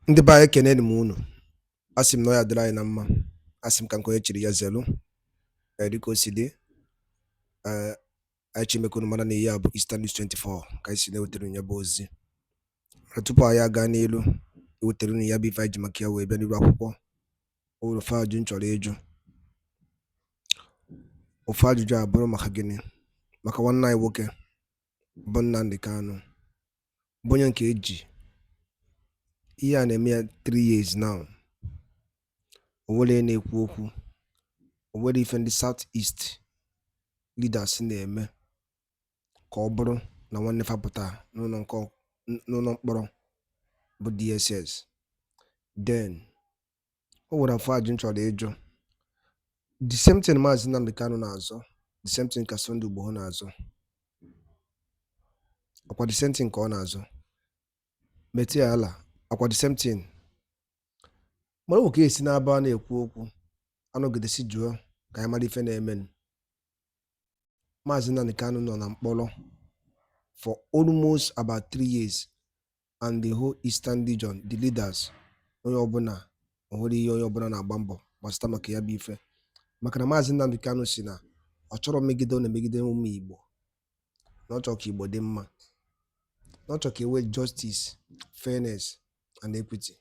Ndị be anyị keneni m unu. Asị m na ya dịrị anyị na mma. Asị m ka nke onye chiri ya zelu. Dịka o si dị, anyị chimekonu mana na ihe a bụ Eastern News 24 ka anyị si na-ewetara unu ya bụ ozi. Tupu anyị aga n'elu ewetara unu ya bụ ife anyị ji maka ya wee bịa n'iru akwụkwọ. O nwere ofe ajụjụ m chọrọ ịjụ. Ofe ajụjụ a bụrụ maka gịnị? Maka nwanne anyị nwoke bụ Nnamdi Kanu, bụ onye nke eji ihe a na-eme ya 3 years now. O nwere na-ekwu okwu, o nwere ife ndị South East leaders na-eme ka ọ bụrụ na nwanne fapụta n'ụlọ mkpọrọ bụ DSS. Then o nwere afọ ajụ nchọrọ ịjụ. The same thing Maazị Nnamdi Kanu na-azọ, the same thing ka Sunday Igboho na-azọ. Akwa the same thing ka ọ na-azọ. Meti ala akwa the same thing. Mara nwoke esi n'aba a na-ekwu okwu anọgidesi jụọ ka ya mara ife na-eme. Maazị Nnamdi Kanu nọ na mkpọrọ for almost about 3 years, and the whole Eastern region, the leaders, onye ọbụla onwere ihe onye ọbụla na-agba mbọ gbasịta maka ya bụ ife. Maka na Maazị Nnamdi Kanu si na ọ chọrọ megide ọ na-emegide ụmụ Igbo, na ọ chọrọ ka Igbo dị mma, na ọ chọrọ ka enwe justice, fairness and equity.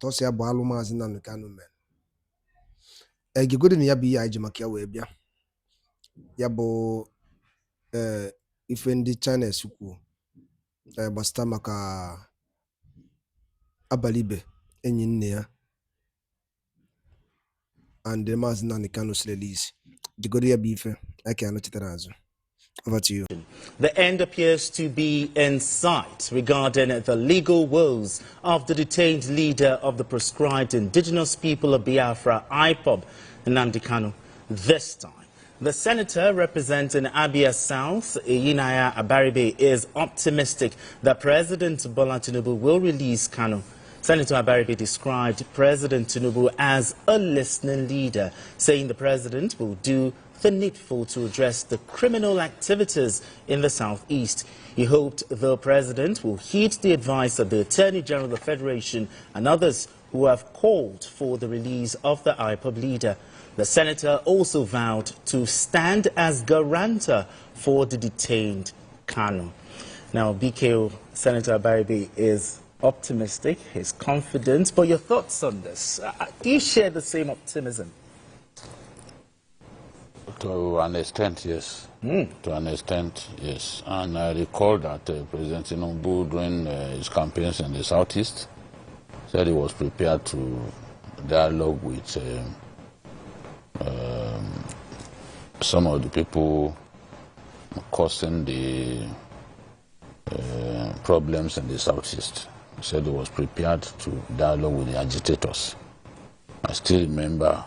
Tọsị ya bụ alụ Maazị Nnamdi Kanu mere. Egegodi na ya bụ ihe anyị ji maka ya wee bịa. Ya bụ ife ndị China kwuo gbasịta maka abalị ibe enyi nne ya and Maazị Nnamdi Kanu release. Jigodi ya bụ ife anyị ka anọchitere azụ. Over to you. The end appears to be in sight regarding the legal woes of the detained leader of the proscribed indigenous people of Biafra, IPOB, Nnamdi Kanu. This time, the senator representing Abia South, Yinaya Abaribe, is optimistic that President Bola Tinubu will release Kanu. Senator Abaribe described President Tinubu as a listening leader, saying the president will do the needful to address the criminal activities in the southeast. He hoped the president will heed the advice of the Attorney General of the Federation and others who have called for the release of the IPOB leader. The senator also vowed to stand as guarantor for the detained Kanu. Now, BKO, Senator Abaribe is optimistic, he's confident, but your thoughts on this? Do you share the same optimism? To an extent, yes. To an extent, yes. And I recall that President Tinubu, during his campaigns in the Southeast, said he was prepared to dialogue with some of the people causing the problems in the Southeast. He said he was prepared to dialogue with the agitators. I still remember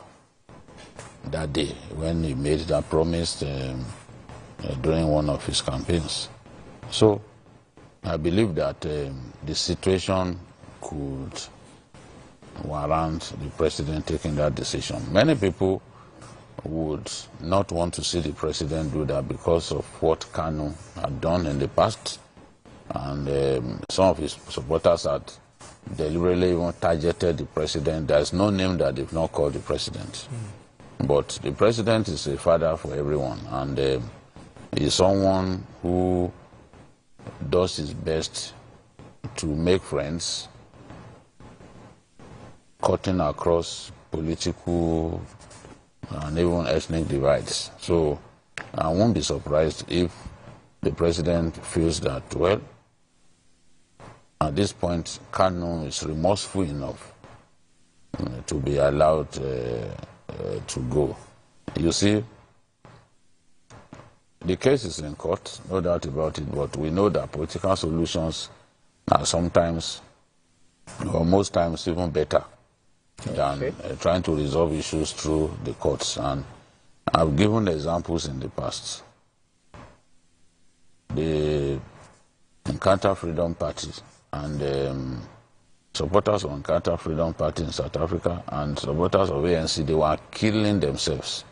that day when he made that promise during one of his campaigns. So I believe that the situation could warrant the president taking that decision. Many people would not want to see the president do that because of what KANU had done in the past, and some of his supporters had deliberately even targeted the president. There's no name that they've not called the president. But the president is a father for everyone, and he's someone who does his best to make friends, cutting across political and even ethnic divides. So I won't be surprised if the president feels that, well, at this point, KANU is remorseful enough to be allowed to go. You see, the case is in court, no doubt about it, but we know that political solutions are sometimes, or most times, even better than trying to resolve issues through the courts. And I've given examples in the past. The Encounter Freedom Party and supporters of Encounter Freedom Party in South Africa and supporters of ANC, they were killing themselves.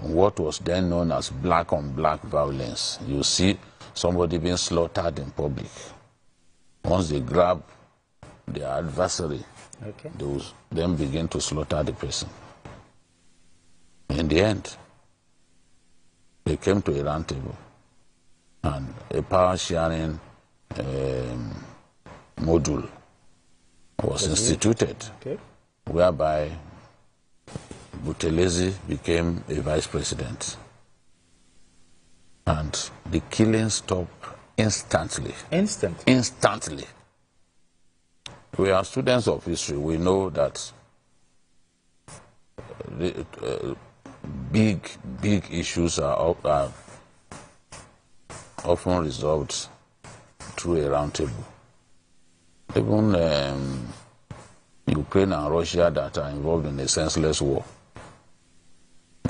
What was then known as black-on-black violence. You see somebody being slaughtered in public. Once they grab their adversary, Okay. they will then begin to slaughter the person. In the end, they came to a round table, and a power-sharing module was instituted, Okay. whereby Buthelezi became a vice president. And the killing stopped instantly. Instantly. We are students of history. We know that big issues are often resolved through a round table. Even Ukraine and Russia that are involved in a senseless war,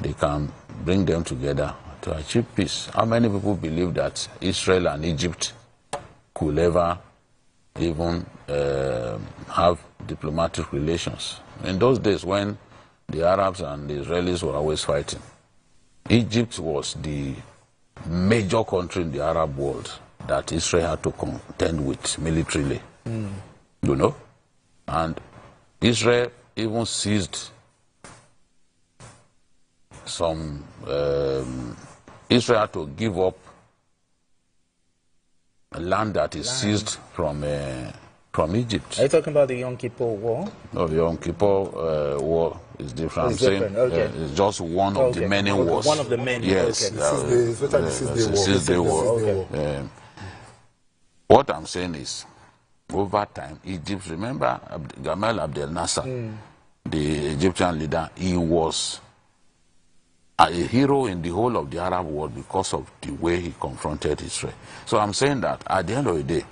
they can bring them together to achieve peace. How many people believe that Israel and Egypt could ever even have diplomatic relations? In those days when the Arabs and the Israelis were always fighting, Egypt was the major country in the Arab world that Israel had to contend with militarily. You know? And Israel even seized some, Israel had to give up land that is seized from Egypt. Are you talking about the Yom Kippur War? No, the Yom Kippur War is different. It's different, okay. It's just one of the many wars. One of the many. Yes. Okay. The Six-Day War. What I'm saying is, over time, Egypt, remember Gamal Abdel Nasser, the Egyptian leader, he was a hero in the whole of the Arab world because of the way he confronted Israel. So I'm saying that at the end of the day,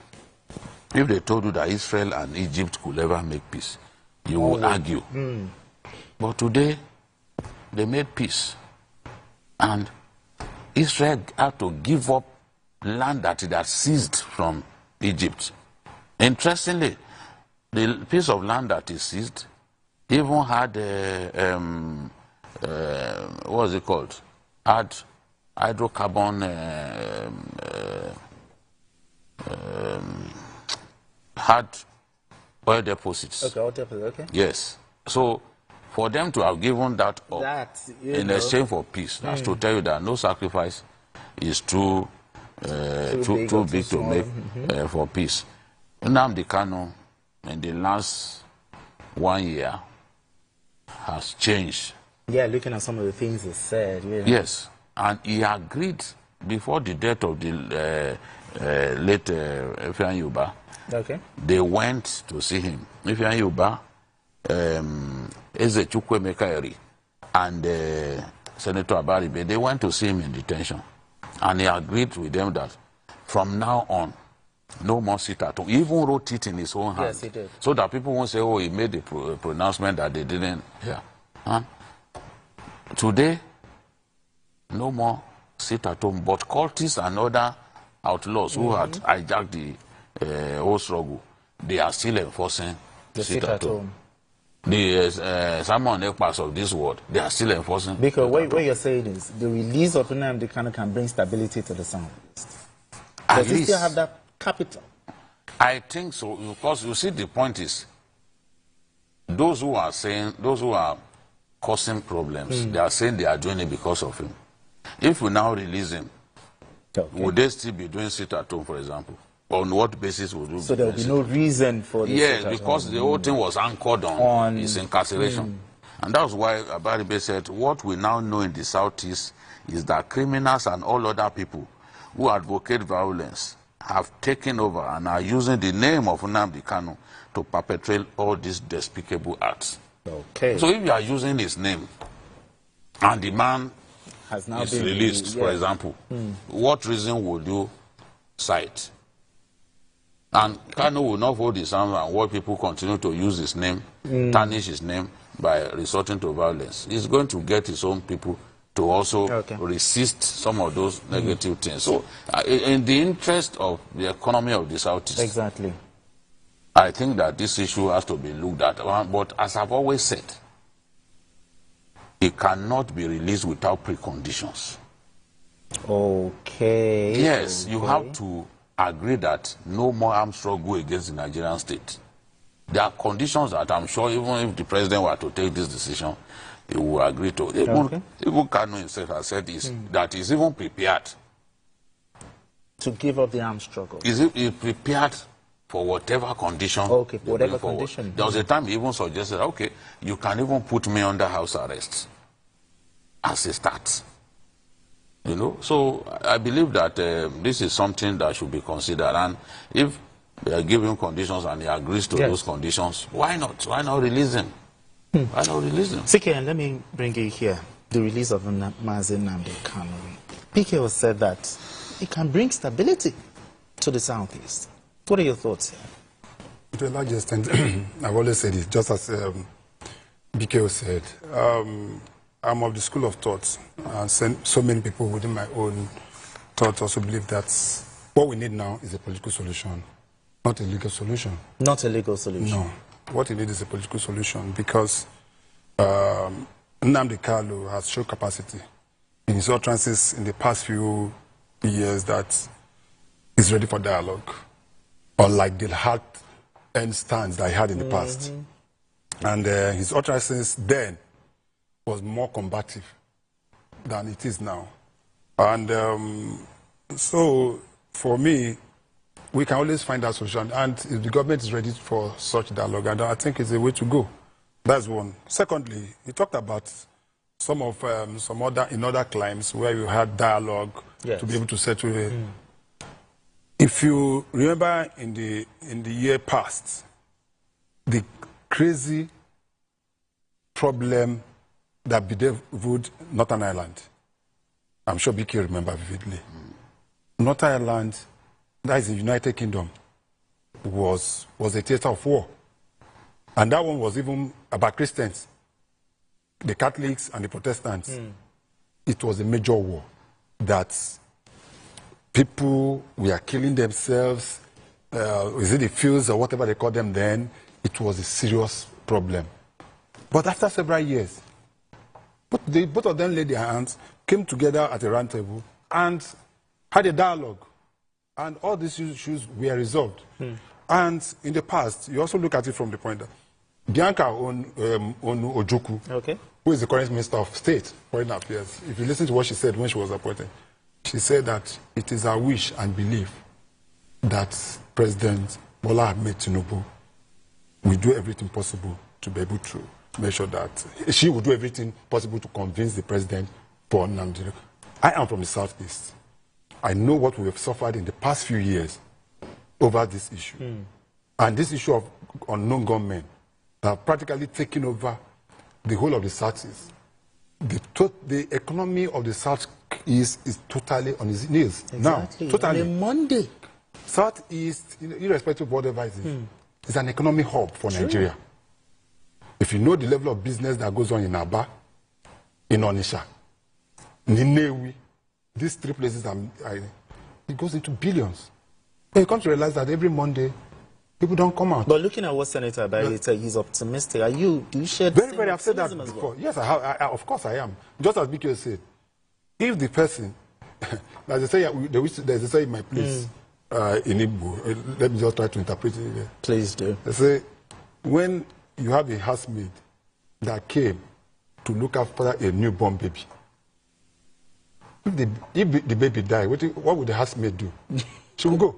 if they told you that Israel and Egypt could ever make peace, you would argue. But today, they made peace. And Israel had to give up land that it had seized from Egypt. Interestingly, the piece of land that is seized even had what was it called? Had hydrocarbon had oil deposits. Okay, oil deposits, okay. Yes. So for them to have given that up in exchange for peace, that's to tell you that no sacrifice is too big to make for peace. Nnamdi Kanu, in the last 1 year, has changed. Yeah, looking at some of the things he said. Yeah. Yes, and he agreed before the death of the late Ifeanyi Uba. Okay. They went to see him. Ifeanyi Uba, Eze Chukwuemeka Eri, and Senator Abaribe, they went to see him in detention. And he agreed with them that from now on, no more sit-at-home. He even wrote it in his own hand. Yes, he did. So that people won't say, oh, he made a pronouncement that they didn't hear. Huh? Today, no more sit-at-home. But cultists and other outlaws who had hijacked the whole struggle, they are still enforcing The sit-at-home. The Simon EKPA'S of this world, they are still enforcing. Because what you're saying is the release of Nnamdi Kanu can bring stability to the Southeast. Does he still have that capital? I think so, because you see, the point is, those who are causing problems, they are saying they are doing it because of him. If we now release him, would they still be doing sit-at-home, for example? On what basis would we? So there will be no reason for this. Yes, because the whole thing was anchored on his incarceration. And that's why Abaribe said, what we now know in the Southeast is that criminals and all other people who advocate violence have taken over and are using the name of Nnamdi Kanu to perpetrate all these despicable acts. Okay. So if you are using his name and the man has now is been released, for example, what reason would you cite? And Kanu will not hold his arms and watch people continue to use his name, tarnish his name by resorting to violence. He's going to get his own people to also resist some of those negative things. So, in the interest of the economy of the Southeast, exactly, I think that this issue has to be looked at. But as I've always said, it cannot be released without preconditions. Okay. Yes, you have to agree that no more armed struggle against the Nigerian state. There are conditions that I'm sure even if the president were to take this decision, he will agree to. Even KANU himself has said this, that he's even prepared. To give up the armed struggle. He's prepared for whatever condition. Okay, whatever condition. There was a time he even suggested, okay, you can even put me under house arrest as a start. You know, so I believe that this is something that should be considered. And if they are giving conditions and he agrees to those conditions, why not? Why not release him? Why not release him? CK, let me bring you here. The release of Mazi Nnamdi Kanu. PK said that it can bring stability to the Southeast. What are your thoughts here? To a large extent, I've always said it, just as BKO said. I'm of the school of thought, and so many people within my own thought also believe that what we need now is a political solution, not a legal solution. Not a legal solution? No. What we need is a political solution because Nnamdi Kanu has shown capacity in his utterances in the past few years that he's ready for dialogue, unlike the hard-end stance that he had in the past. And his utterances then was more combative than it is now. And so, for me, we can always find that solution. And if the government is ready for such dialogue, and I think it's a way to go. That's one. Secondly, he talked about some other climes where you had dialogue to be able to settle it. If you remember in the year past, the crazy problem that bedeviled Northern Ireland, I'm sure BK remember vividly. Northern Ireland, that is the United Kingdom, was a theater of war. And that one was even about Christians, the Catholics and the Protestants. It was a major war that people were killing themselves, is it the fields or whatever they call them then? It was a serious problem. But after several years, both of them laid their hands, came together at a round table, and had a dialogue. And all these issues were resolved. And in the past, you also look at it from the point that Bianca Ojukwu, who is the current Minister of State, Foreign Affairs, if you listen to what she said when she was appointed, she said that it is her wish and belief that President Bola Ahmed Tinubu will do everything possible to be able to make sure that she will do everything possible to convince the president for Nnamdi. I am from the Southeast. I know what we have suffered in the past few years over this issue. And this issue of unknown gunmen that are practically taking over the whole of the Southeast. The economy of the Southeast is totally on its knees. Exactly. Now, totally. On a Monday. Southeast, irrespective of whatever it is an economic hub for Nigeria. If you know the level of business that goes on in Aba, in Onitsha, Ninewi, these three places, it goes into billions. But you come to realize that every Monday, people don't come out. But looking at what Senator Abayi said, he's optimistic. Do you share the same I've said that before. Well? Yes, of course I am. Just as BK said, if the person, as they say in my place, in Igbo, let me just try to interpret it here. Please do. They say, when you have a housemaid that came to look after a newborn baby, if the baby died, what would the housemaid do? She will go.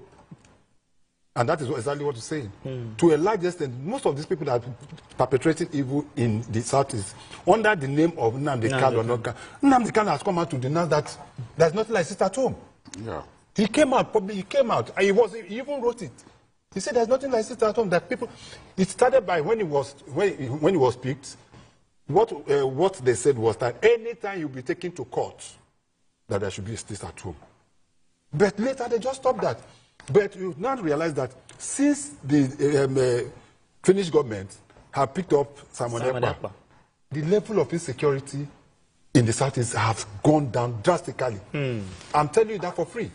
And that is exactly what you're saying. To a large extent, most of these people that are perpetrating evil in the Southeast, under the name of Nnamdi Kanu, Nnamdi Kanu has come out to denounce that there's nothing like it at home. Yeah. He came out, and he even wrote it. He said there's nothing like it at home. That people, it started by when he was picked. What they said was that anytime you'll be taken to court, that there should be a state at home. But later they just stopped that. But you now realize that since the Finnish government have picked up Simon Ekpa, the level of insecurity in the Southeast has gone down drastically. I'm telling you that for free.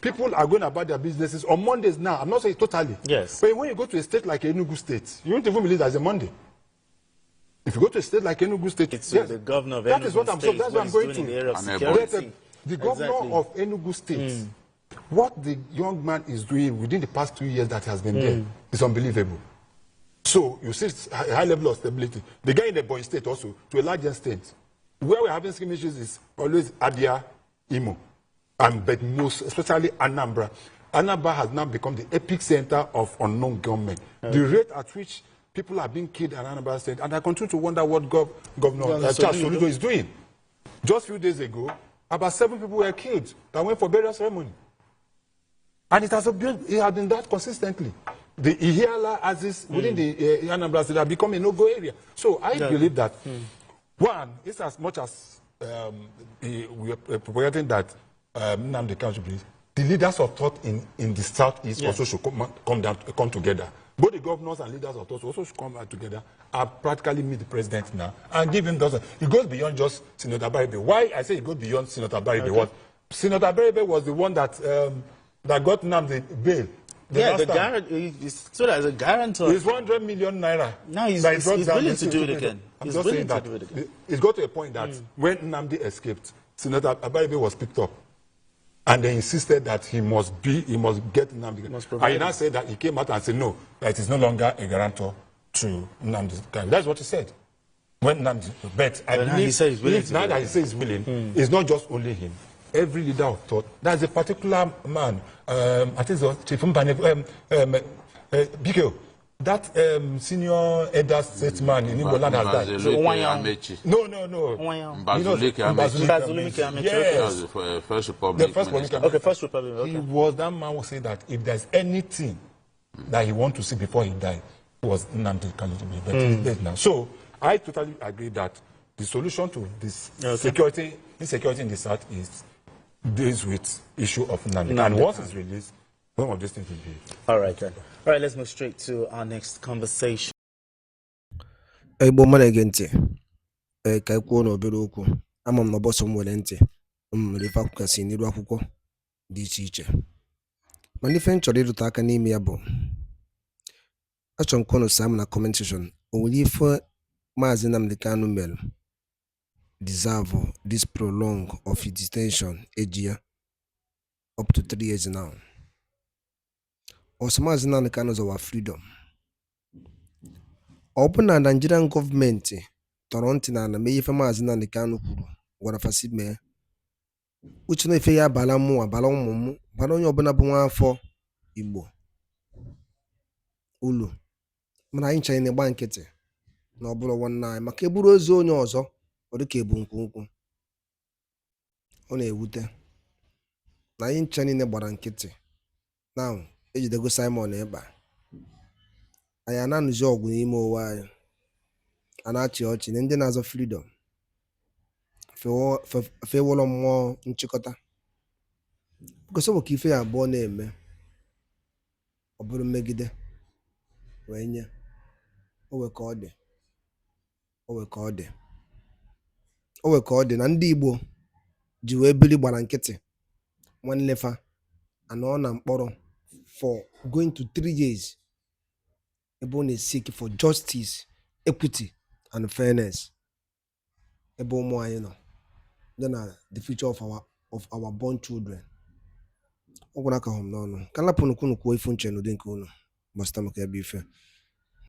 People are going about their businesses on Mondays now. I'm not saying totally. Yes. But when you go to a state like Enugu State, you don't even believe there's a Monday. If you go to a state like Enugu State, it's the governor of Enugu State. That's what I'm going to. The governor of Enugu State What the young man is doing within the past 2 years that he has been there is unbelievable. So you see a high level of stability. The guy in the Ebonyi state also, to a large extent, where we're having skirmishes is always Adia, Imo, and but most, especially Anambra. Anambra has now become the epic center of unknown gunmen. The rate at which people are being killed in Anambra state, and I continue to wonder what Governor Charles Soludo is doing. Just a few days ago, about 7 people were killed that went for burial ceremony. And it has been that consistently. The Ihiala Aziz within the Anambra state have become a no-go area. So I believe that, one, it's as much as we are propagating that Nnamdi Kanu should be, the leaders of thought in the southeast also should come together. Both the governors and leaders of thought also should come together and practically meet the president now and give him those. It goes beyond just Senator Baribe. Why I say it goes beyond Senator Baribe? What Senator Baribe was the one that got Nnamdi bail. He's stood as a guarantor. It's 100 million naira. Now he's willing to do it again. I'm just saying that it's got to a point that when Nnamdi escaped, Senator Abaribe was picked up. And they insisted that he must get Nnamdi. And he now said that he came out and said, no, that it is no longer a guarantor to Nnamdi Kanu. That's what he said. When Nnamdi, but I believe now that he says he's willing, it's not just only him. Every leader of thought, there's a particular man, I think it's Chief BKO, that senior elder statesman in Igbo land has died. No. Mbazulike. Yes. The First Republic. The First Republic. Okay, First Republic. Okay. He was that man who said that if there's anything that he want to see before he died, was Nnamdi Kanu to be, but he's dead now. So I totally agree that the solution to this insecurity in the south is deals with issue of Nnamdi. And once it's released, one of these things will be. All right, then. All right, let's move straight to our next conversation. Igbo mmadụ ege ntị ka anyị kwuo n'obere okwu ama m na ọbọsọ m nwere ntị nwere ife akwụkwọ si n'iru akwụkwọ dị iche iche mana ife m chọrọ ịrụta aka n'ime ya bụ achọrọ m kwuo sam na comment section o nwere ife Maazị Nnamdi Kanu mere deserve this prolong of his detention eji ya up to 3 years now. Also, Maazị Nnamdi Kanu is our freedom. Open na Nigerian government tọrọ ntị na mee ife Maazị Nnamdi Kanu kwuru gwara fasi mee uche na ife ya abala mụ abala ụmụ m bara onye ọbụla bụ nwa afọ Igbo ulu mana anyị nchanye na-egba nkịtị na ọ bụrụ nwanne anyị maka eburu ozu onye ọzọ ọ dị ka ebu nkwụ ọ na-ewute na anyị ncha niile gbara nkịtị na ejidego Simon Ekpa anyị na-anụzi ọgwụ n'ime ụwa anyị a na-achị ọchị na ndị na-azọ freedom fewọrọ mmụọ nchịkọta gosi bụ ka ife ya abụọ na-eme ọ bụrụ mmegide wee nye owe ka ọ dị na ndị Igbo ji wee bili gbara nkịtị nwanne fa anọ na mkpọrọ for going to 3 years ebe ọ na-seek for justice, equity and fairness ebe ụmụ anyị nọ na the future of our born children. Ọ gwara aka hom n'ọnụ ka lapụ nkwunu kwuo ifu nche n'ụdị nke unu gbasịta maka ebe ife